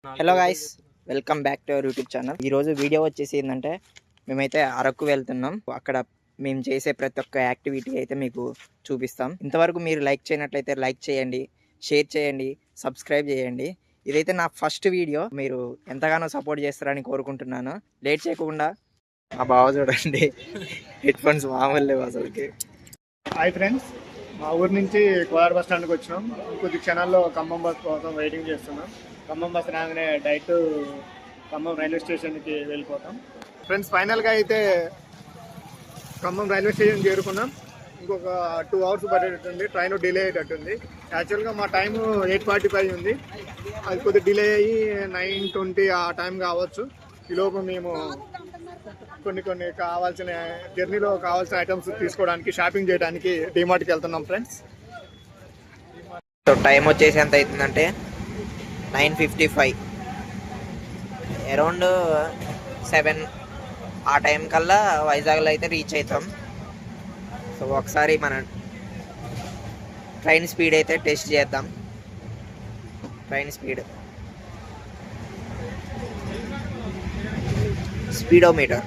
Hello guys, welcome back to our YouTube channel. ఈరోజు video వచ్చేసి ఏంటంటే మేమైతే అరకు వెళ్తున్నాం. అక్కడ మేము చేసే ప్రతి ఒక్క యాక్టివిటీ అయితే మీకు చూపిస్తాం. ఇంతవరకు మీరు లైక్ చేయనట్లయితే లైక్ చేయండి, షేర్ చేయండి, సబ్స్క్రైబ్ చేయండి. ఇదైతే నా ఫస్ట్ వీడియో. మీరు ఎంతగానో సపోర్ట్ చేస్తారని కోరుకుంటున్నాను. లేట్ చేయకుండా మా బావ చూడండి, హెడ్ ఫోన్స్ మామూలు లేవు అసలుకి. హాయ్ ఫ్రెండ్స్, మా ఊరు నుంచి కోలార్ బస్ స్టాండ్కి వచ్చినాం. కొద్ది క్షణాల్లో ఖమ్మం బస్ కోసం వెయిటింగ్ చేస్తున్నాం. ఖమ్మం బస్ రాగానే డైరెక్ట్ ఖమ్మం రైల్వే స్టేషన్కి వెళ్ళిపోతాం. ఫ్రెండ్స్, ఫైనల్గా అయితే ఖమ్మం రైల్వే స్టేషన్ చేరుకున్నాం. ఇంకొక 2 hours పడేటట్టుంది. ట్రైన్ డిలే అయ్యేటట్టుంది. యాక్చువల్గా మా టైము 8:45 ఉంది. అది కొద్దిగా డిలే అయ్యి 9:20 ఆ టైం కావచ్చు. ఈలోపు మేము కొన్ని కావాల్సిన జర్నీలో కావాల్సిన ఐటమ్స్ తీసుకోవడానికి, షాపింగ్ చేయడానికి డిమార్ట్కి వెళ్తున్నాం ఫ్రెండ్స్. సో టైం వచ్చేసి ఎంత అవుతుందంటే 9:55, అరౌండ్ 7 ఆ టైం కల్లా వైజాగ్లో అయితే రీచ్ అవుతాం. సో ఒకసారి మన ట్రైన్ స్పీడ్ అయితే టెస్ట్ చేద్దాం. Train speedometer.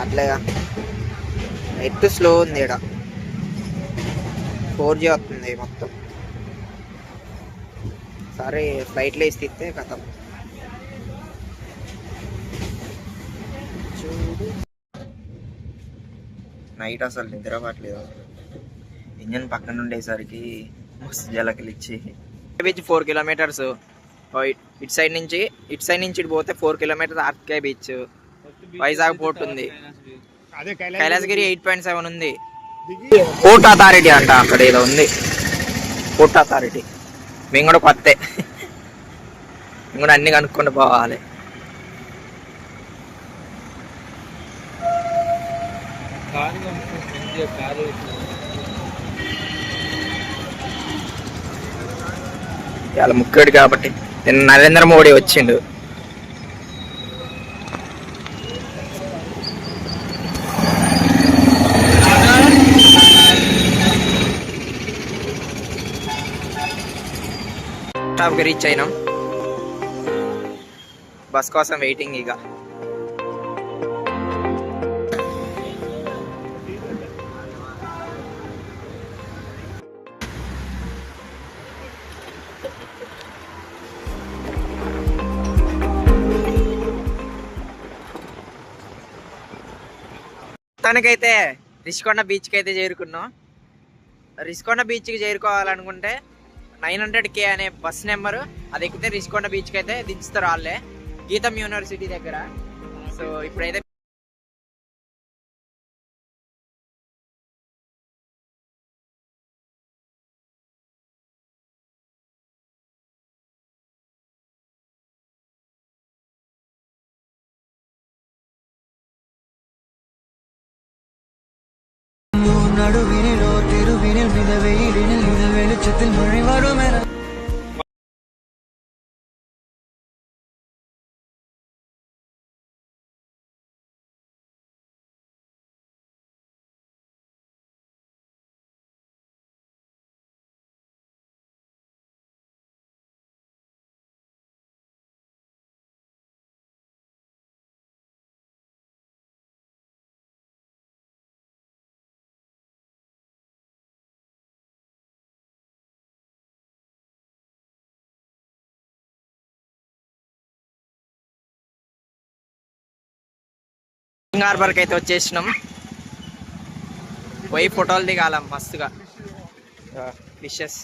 అట్లేగా నెట్ స్లో ఉంది. ఇక్కడ 4G వస్తుంది మొత్తం. సరే ఫ్లైట్లో వేసి తిస్తే కథం. నైట్ అసలు నిద్ర పట్టలేదు. ఇంజన్ పక్కన ఉండేసరికి మస్తు జలకలిచ్చి. Beach 4 kilometers. ఇటు సైడ్ నుంచి ఇటు పోతే 4 kilometers RK beach. Vizag port ఉంది. కైలాసగిరి 8.7 ఉంది. పోర్ట్ అథారిటీ అంట, అక్కడ ఏదో ఉంది పోర్ట్ అథారిటీ. మేము కూడా కొత్తే, మేము కూడా అన్ని కనుక్కొని పోవాలి. చాలా ముఖ్యుడు కాబట్టి నరేంద్ర మోడీ వచ్చిండు. స్టాప్కి రీచ్ అయినాం. బస్ కోసం వెయిటింగ్. ఇక మొత్తానికైతే రిషికొండ బీచ్కి అయితే చేరుకున్నాం. రిషికొండ బీచ్కి చేరుకోవాలనుకుంటే 900K అనే బస్ నెంబరు, అది ఎక్కితే రిషికొండ బీచ్కి అయితే దించుతారు వాళ్ళే, గీతం యూనివర్సిటీ దగ్గర. సో ఇప్పుడైతే நடுவினிலோ திருவினில் மித வெயிலினில் இத வெளிச்சத்தில் மழை வரும் என హార్బర్కి అయితే వచ్చేసినాం. పోయి ఫోటోలు దిగాల మస్తుగా. ఫిషెస్